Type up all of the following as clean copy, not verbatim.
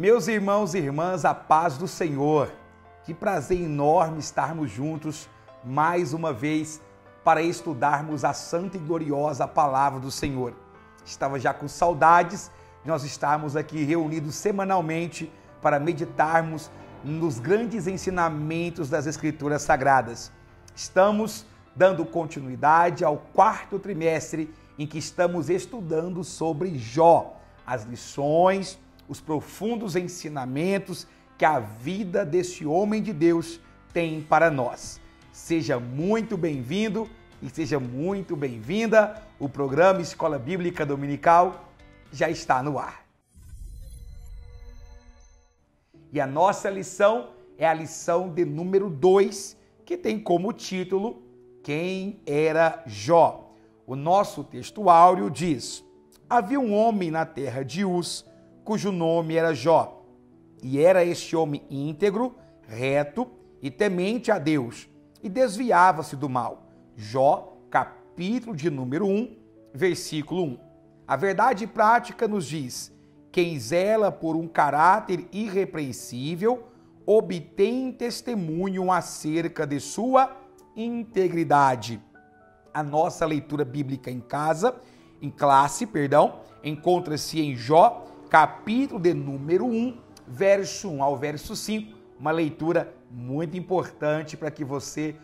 Meus irmãos e irmãs, a paz do Senhor. Que prazer enorme estarmos juntos mais uma vez para estudarmos a santa e gloriosa palavra do Senhor. Estava já com saudades de nós estarmos aqui reunidos semanalmente para meditarmos nos grandes ensinamentos das Escrituras Sagradas. Estamos dando continuidade ao quarto trimestre em que estamos estudando sobre Jó, as lições, os profundos ensinamentos que a vida desse homem de Deus tem para nós. Seja muito bem-vindo e seja muito bem-vinda. O programa Escola Bíblica Dominical já está no ar. E a nossa lição é a lição de número 2, que tem como título Quem era Jó? O nosso texto áureo diz: havia um homem na terra de Uz, cujo nome era Jó, e era este homem íntegro, reto e temente a Deus, e desviava-se do mal. Jó, capítulo de número 1, versículo 1. A verdade prática nos diz: quem zela por um caráter irrepreensível, obtém testemunho acerca de sua integridade. A nossa leitura bíblica em classe, encontra-se em Jó, capítulo de número 1, verso 1 ao verso 5, uma leitura muito importante para que você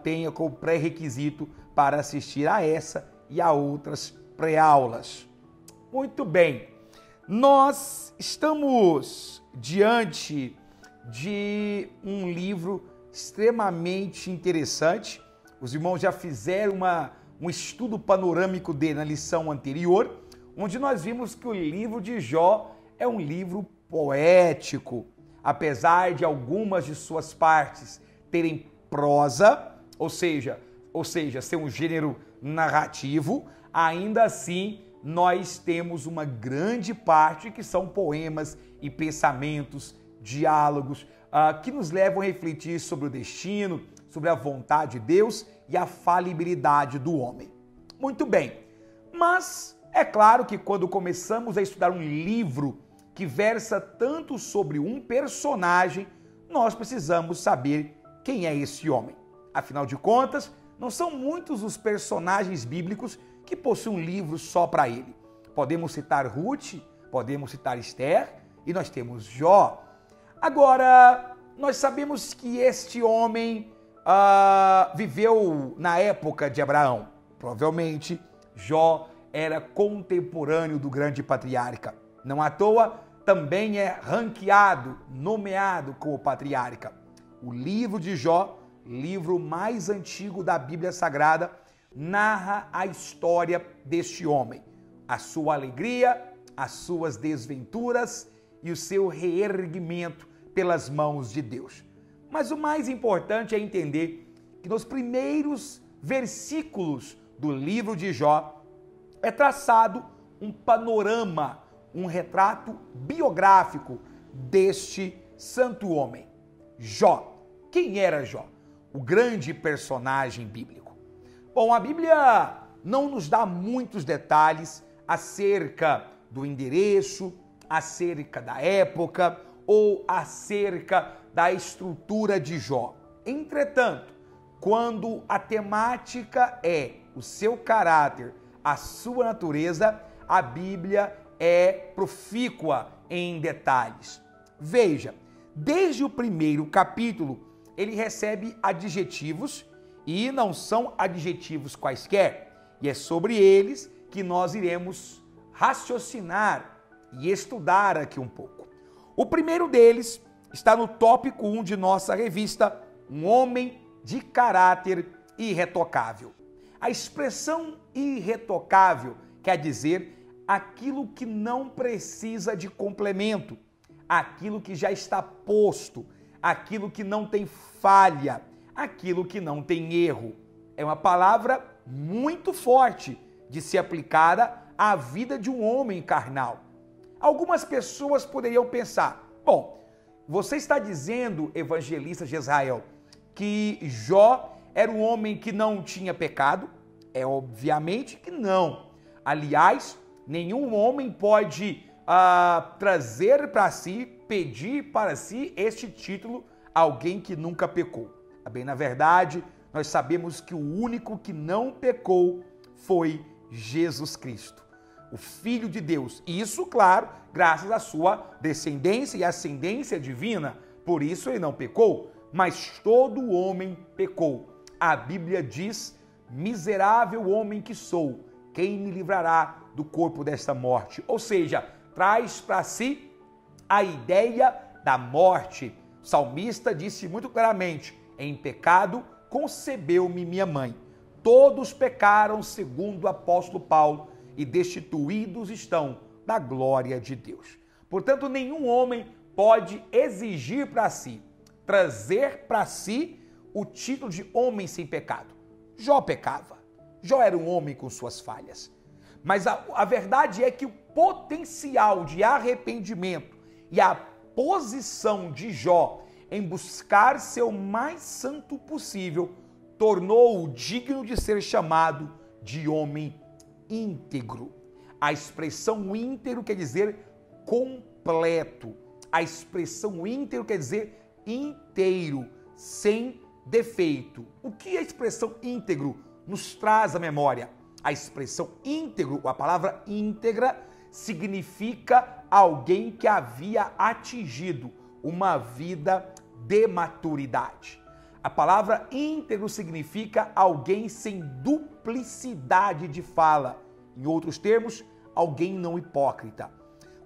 tenha como pré-requisito para assistir a essa e a outras pré-aulas. Muito bem, nós estamos diante de um livro extremamente interessante. Os irmãos já fizeram um estudo panorâmico dele na lição anterior, onde nós vimos que o livro de Jó é um livro poético, apesar de algumas de suas partes terem prosa, ou seja, ser um gênero narrativo, ainda assim nós temos uma grande parte que são poemas e pensamentos, diálogos, que nos levam a refletir sobre o destino, sobre a vontade de Deus e a falibilidade do homem. Muito bem, mas é claro que quando começamos a estudar um livro que versa tanto sobre um personagem, nós precisamos saber quem é esse homem. Afinal de contas, não são muitos os personagens bíblicos que possuem um livro só para ele. Podemos citar Ruth, podemos citar Esther e nós temos Jó. Agora, nós sabemos que este homem viveu na época de Abraão. Provavelmente, Jó era contemporâneo do grande patriarca. Não à toa, também é nomeado como patriarca. O livro de Jó, livro mais antigo da Bíblia Sagrada, narra a história deste homem, a sua alegria, as suas desventuras e o seu reerguimento pelas mãos de Deus. Mas o mais importante é entender que nos primeiros versículos do livro de Jó é traçado um panorama, um retrato biográfico deste santo homem, Jó. Quem era Jó? O grande personagem bíblico. Bom, a Bíblia não nos dá muitos detalhes acerca do endereço, acerca da época ou acerca da estrutura de Jó. Entretanto, quando a temática é o seu caráter, a sua natureza, a Bíblia é profícua em detalhes. Veja, desde o primeiro capítulo, ele recebe adjetivos e não são adjetivos quaisquer. E é sobre eles que nós iremos raciocinar e estudar aqui um pouco. O primeiro deles está no tópico 1 de nossa revista, um homem de caráter irretocável. A expressão irretocável quer dizer aquilo que não precisa de complemento, aquilo que já está posto, aquilo que não tem falha, aquilo que não tem erro. É uma palavra muito forte de ser aplicada à vida de um homem carnal. Algumas pessoas poderiam pensar: bom, você está dizendo, evangelista de Israel, que Jó era um homem que não tinha pecado? É obviamente que não. Aliás, nenhum homem pode trazer para si, pedir para si este título, alguém que nunca pecou. Bem, na verdade, nós sabemos que o único que não pecou foi Jesus Cristo, o Filho de Deus. E isso, claro, graças à sua descendência e ascendência divina. Por isso ele não pecou, mas todo homem pecou. A Bíblia diz: miserável homem que sou, quem me livrará do corpo desta morte? Ou seja, traz para si a ideia da morte. O salmista disse muito claramente: em pecado concebeu-me minha mãe. Todos pecaram, segundo o apóstolo Paulo, e destituídos estão da glória de Deus. Portanto, nenhum homem pode exigir para si, trazer para si o título de homem sem pecado. Jó pecava. Jó era um homem com suas falhas. Mas a verdade é que o potencial de arrependimento e a posição de Jó em buscar ser o mais santo possível tornou-o digno de ser chamado de homem íntegro. A expressão íntegro quer dizer completo. A expressão íntegro quer dizer inteiro, sem defeito. O que a expressão íntegro nos traz à memória? A expressão íntegro, a palavra íntegra, significa alguém que havia atingido uma vida de maturidade. A palavra íntegro significa alguém sem duplicidade de fala. Em outros termos, alguém não hipócrita.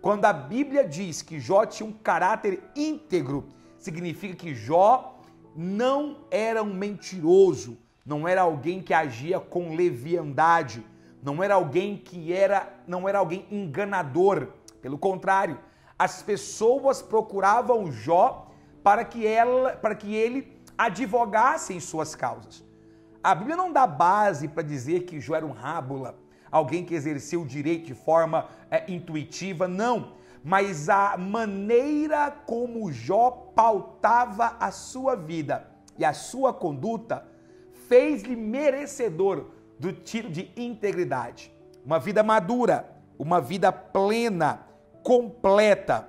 Quando a Bíblia diz que Jó tinha um caráter íntegro, significa que Jó não era um mentiroso, não era alguém que agia com leviandade, não era alguém enganador. Pelo contrário, as pessoas procuravam Jó para que ele advogasse em suas causas. A Bíblia não dá base para dizer que Jó era um rábula, alguém que exerceu o direito de forma intuitiva, não. Mas a maneira como Jó pautava a sua vida e a sua conduta fez-lhe merecedor do título de integridade. Uma vida madura, uma vida plena, completa.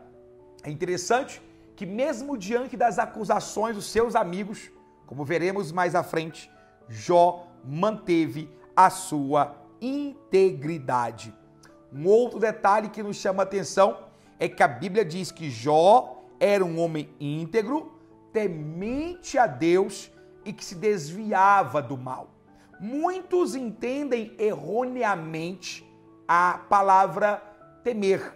É interessante que mesmo diante das acusações dos seus amigos, como veremos mais à frente, Jó manteve a sua integridade. Um outro detalhe que nos chama a atenção é que a Bíblia diz que Jó era um homem íntegro, temente a Deus e que se desviava do mal. Muitos entendem erroneamente a palavra temer.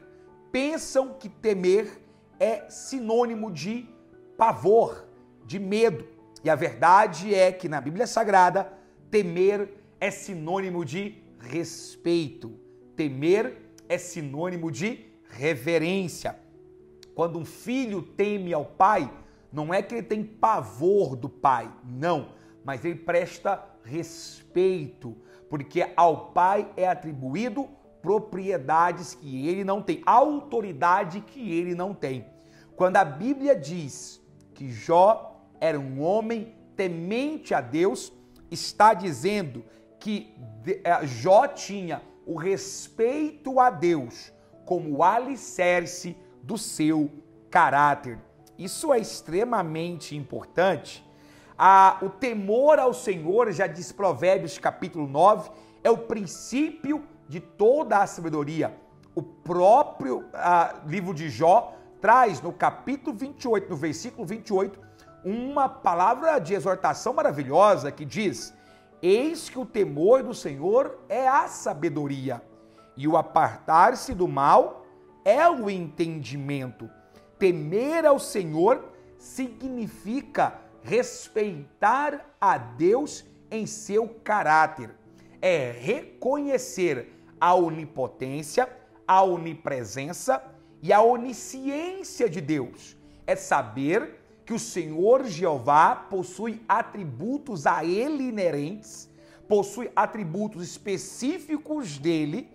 Pensam que temer é sinônimo de pavor, de medo. E a verdade é que na Bíblia Sagrada, temer é sinônimo de respeito. Temer é sinônimo de reverência. Quando um filho teme ao pai, não é que ele tem pavor do pai, não, mas ele presta respeito, porque ao pai é atribuído propriedades que ele não tem, autoridade que ele não tem. Quando a Bíblia diz que Jó era um homem temente a Deus, está dizendo que Jó tinha o respeito a Deus como alicerce do seu caráter. Isso é extremamente importante. O temor ao Senhor, já diz Provérbios capítulo 9, é o princípio de toda a sabedoria. O próprio livro de Jó traz no capítulo 28, no versículo 28, uma palavra de exortação maravilhosa que diz: eis que o temor do Senhor é a sabedoria, e o apartar-se do mal é o entendimento. Temer ao Senhor significa respeitar a Deus em seu caráter. É reconhecer a onipotência, a onipresença e a onisciência de Deus. É saber que o Senhor Jeová possui atributos a ele inerentes, possui atributos específicos dele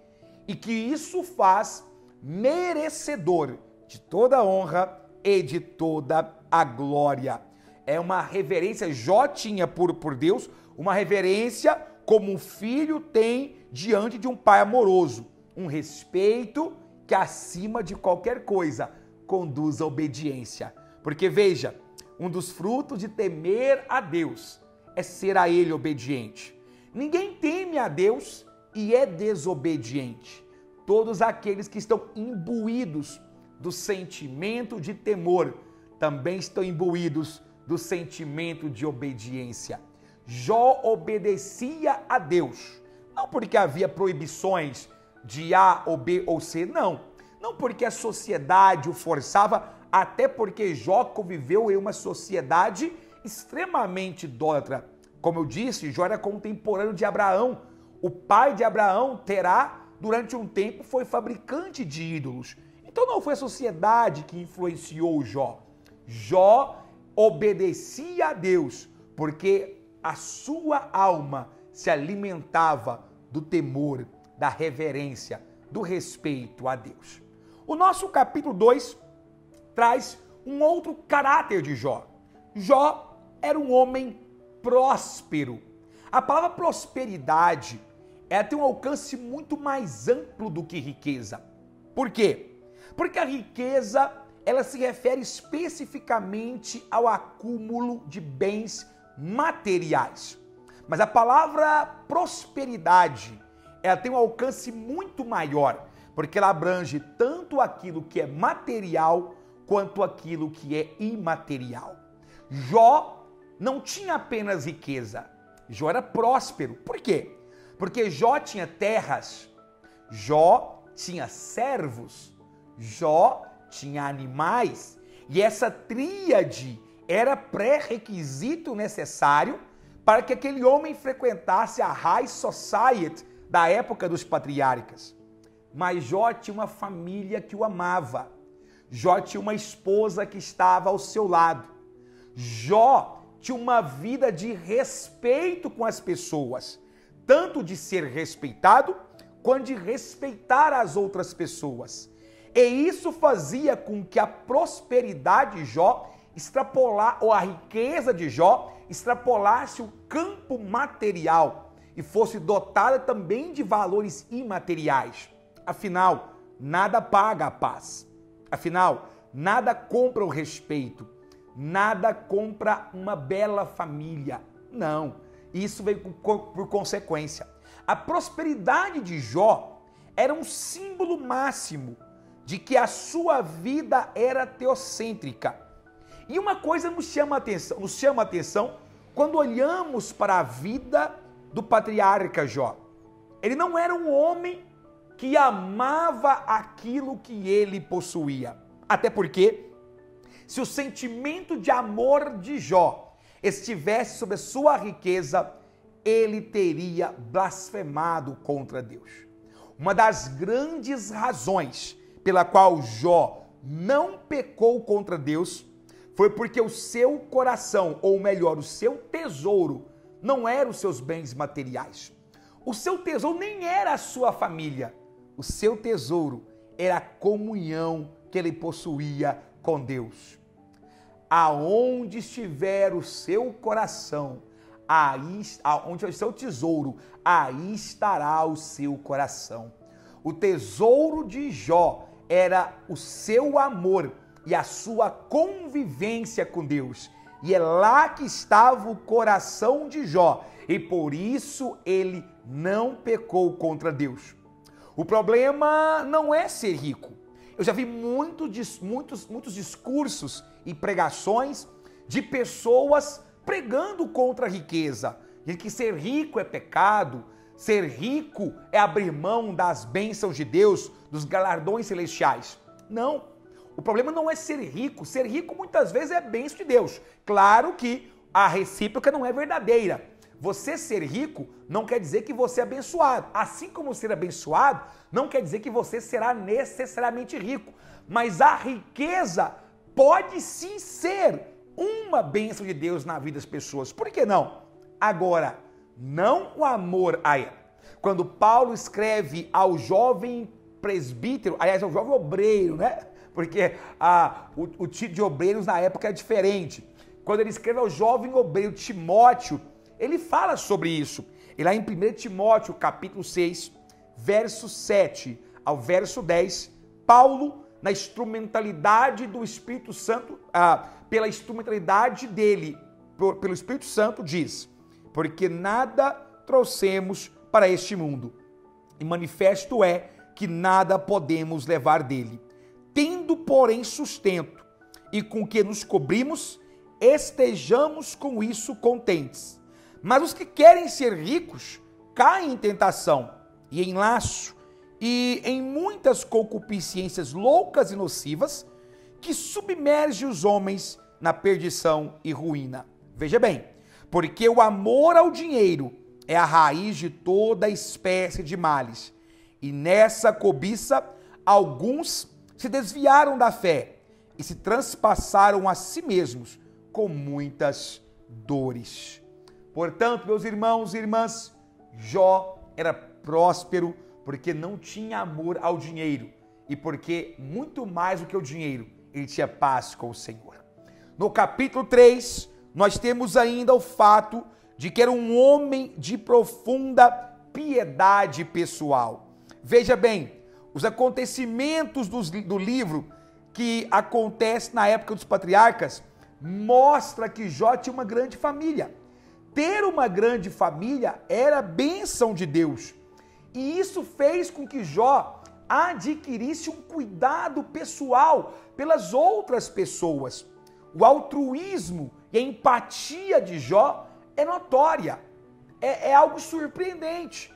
e que isso faz merecedor de toda a honra e de toda a glória. É uma reverência, Jó tinha por Deus, uma reverência como um filho tem diante de um pai amoroso, um respeito que acima de qualquer coisa conduz à obediência. Porque veja, um dos frutos de temer a Deus é ser a Ele obediente. Ninguém teme a Deus e é desobediente. Todos aqueles que estão imbuídos do sentimento de temor também estão imbuídos do sentimento de obediência. Jó obedecia a Deus, não porque havia proibições de A ou B ou C, não porque a sociedade o forçava, até porque Jó conviveu em uma sociedade extremamente idólatra. Como eu disse, Jó era contemporâneo de Abraão. O pai de Abraão, Terá, durante um tempo foi fabricante de ídolos. Então não foi a sociedade que influenciou Jó. Jó obedecia a Deus, porque a sua alma se alimentava do temor, da reverência, do respeito a Deus. O nosso capítulo 2 traz um outro caráter de Jó. Jó era um homem próspero. A palavra prosperidade tem um alcance muito mais amplo do que riqueza. Por quê? Porque a riqueza, ela se refere especificamente ao acúmulo de bens materiais. Mas a palavra prosperidade, ela tem um alcance muito maior, porque ela abrange tanto aquilo que é material quanto aquilo que é imaterial. Jó não tinha apenas riqueza, Jó era próspero. Por quê? Porque Jó tinha terras, Jó tinha servos, Jó tinha animais, e essa tríade era pré-requisito necessário para que aquele homem frequentasse a high society da época dos patriarcas. Mas Jó tinha uma família que o amava. Jó tinha uma esposa que estava ao seu lado. Jó tinha uma vida de respeito com as pessoas, tanto de ser respeitado, quanto de respeitar as outras pessoas. E isso fazia com que a prosperidade de Jó ou a riqueza de Jó extrapolasse o campo material e fosse dotada também de valores imateriais. Afinal, nada paga a paz. Afinal, nada compra o respeito. Nada compra uma bela família. Não, isso veio por consequência. A prosperidade de Jó era um símbolo máximo de que a sua vida era teocêntrica. E uma coisa nos chama a atenção quando olhamos para a vida do patriarca Jó. Ele não era um homem que amava aquilo que ele possuía. Até porque, se o sentimento de amor de Jó estivesse sobre a sua riqueza, ele teria blasfemado contra Deus. Uma das grandes razões pela qual Jó não pecou contra Deus foi porque o seu coração, ou melhor, o seu tesouro, não eram os seus bens materiais. O seu tesouro nem era a sua família. O seu tesouro era a comunhão que ele possuía com Deus. Aonde estiver o seu coração, onde é o seu tesouro, aí estará o seu coração. O tesouro de Jó era o seu amor e a sua convivência com Deus. E é lá que estava o coração de Jó. E por isso ele não pecou contra Deus. O problema não é ser rico. Eu já vi muitos discursos e pregações de pessoas pregando contra a riqueza. De que ser rico é pecado, ser rico é abrir mão das bênçãos de Deus, dos galardões celestiais. Não, o problema não é ser rico muitas vezes é bênção de Deus. Claro que a recíproca não é verdadeira. Você ser rico não quer dizer que você é abençoado. Assim como ser abençoado não quer dizer que você será necessariamente rico. Mas a riqueza pode sim ser uma bênção de Deus na vida das pessoas. Por que não? Agora, não o amor a ela. Quando Paulo escreve ao jovem presbítero, aliás, ao jovem obreiro, né? Porque o tipo de obreiros na época é diferente. Quando ele escreve ao jovem obreiro Timóteo, ele fala sobre isso. E lá em 1 Timóteo, capítulo 6, verso 7 ao verso 10, Paulo, na instrumentalidade do Espírito Santo, pela instrumentalidade dele, pelo Espírito Santo, diz: porque nada trouxemos para este mundo, e manifesto é que nada podemos levar dele. Tendo, porém, sustento, e com que nos cobrimos, estejamos com isso contentes. Mas os que querem ser ricos caem em tentação e em laço e em muitas concupiscências loucas e nocivas que submergem os homens na perdição e ruína. Veja bem, porque o amor ao dinheiro é a raiz de toda espécie de males. E nessa cobiça, alguns se desviaram da fé e se transpassaram a si mesmos com muitas dores. Portanto, meus irmãos e irmãs, Jó era próspero porque não tinha amor ao dinheiro e porque, muito mais do que o dinheiro, ele tinha paz com o Senhor. No capítulo 3, nós temos ainda o fato de que era um homem de profunda piedade pessoal. Veja bem, os acontecimentos do livro que acontece na época dos patriarcas mostra que Jó tinha uma grande família. Ter uma grande família era bênção de Deus. E isso fez com que Jó adquirisse um cuidado pessoal pelas outras pessoas. O altruísmo e a empatia de Jó é notória. É algo surpreendente.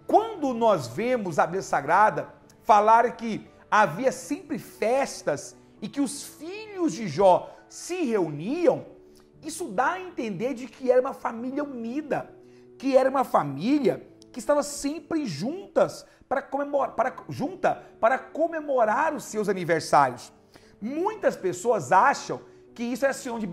Quando nós vemos a Bíblia Sagrada falar que havia sempre festas e que os filhos de Jó se reuniam, isso dá a entender de que era uma família unida, que era uma família que estava sempre para comemorar os seus aniversários. Muitas pessoas acham que isso era sinônimo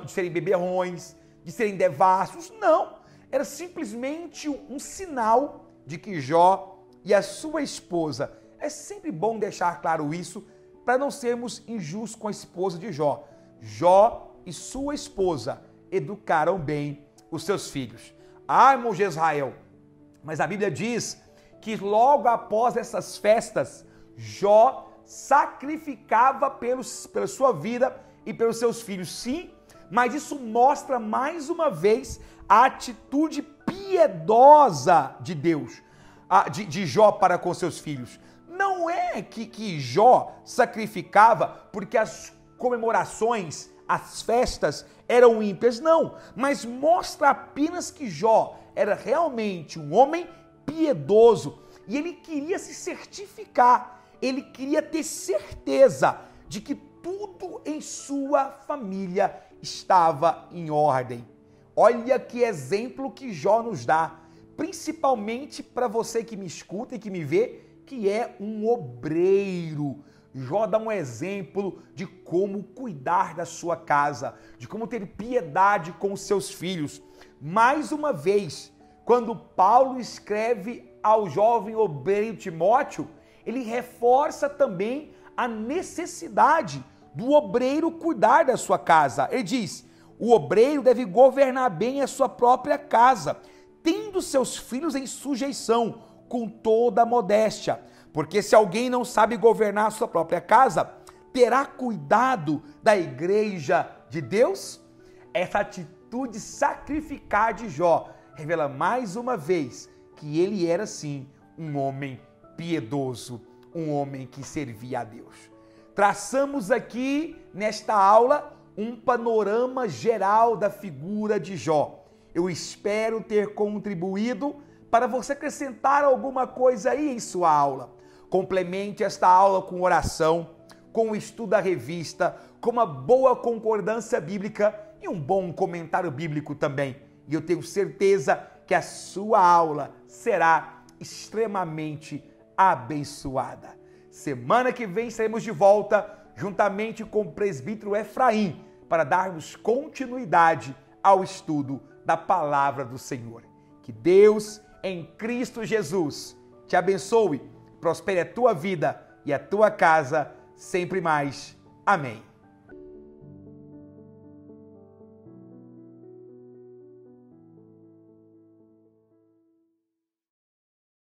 de serem beberrões, de serem devassos. Não, era simplesmente um sinal de que Jó e a sua esposa, é sempre bom deixar claro isso, para não sermos injustos com a esposa de Jó. Jó e sua esposa educaram bem os seus filhos. Irmão de Israel, mas a Bíblia diz que logo após essas festas, Jó sacrificava pela sua vida e pelos seus filhos. Sim, mas isso mostra mais uma vez a atitude piedosa de Deus, de Jó para com seus filhos. Não é que Jó sacrificava porque as comemorações, as festas eram ímpias, não. Mas mostra apenas que Jó era realmente um homem piedoso e ele queria se certificar, ele queria ter certeza de que tudo em sua família estava em ordem. Olha que exemplo que Jó nos dá, principalmente para você que me escuta e que me vê, que é um obreiro. Jó dá um exemplo de como cuidar da sua casa, de como ter piedade com os seus filhos. Mais uma vez, quando Paulo escreve ao jovem obreiro Timóteo, ele reforça também a necessidade do obreiro cuidar da sua casa. Ele diz: o obreiro deve governar bem a sua própria casa, tendo seus filhos em sujeição, com toda a modéstia. Porque se alguém não sabe governar a sua própria casa, terá cuidado da igreja de Deus? Essa atitude sacrificar de Jó revela mais uma vez que ele era sim um homem piedoso, um homem que servia a Deus. Traçamos aqui nesta aula um panorama geral da figura de Jó. Eu espero ter contribuído para você acrescentar alguma coisa aí em sua aula. Complemente esta aula com oração, com o estudo da revista, com uma boa concordância bíblica e um bom comentário bíblico também. E eu tenho certeza que a sua aula será extremamente abençoada. Semana que vem estaremos de volta, juntamente com o presbítero Efraim, para darmos continuidade ao estudo da palavra do Senhor. Que Deus, em Cristo Jesus, te abençoe, prospere a tua vida e a tua casa sempre mais. Amém.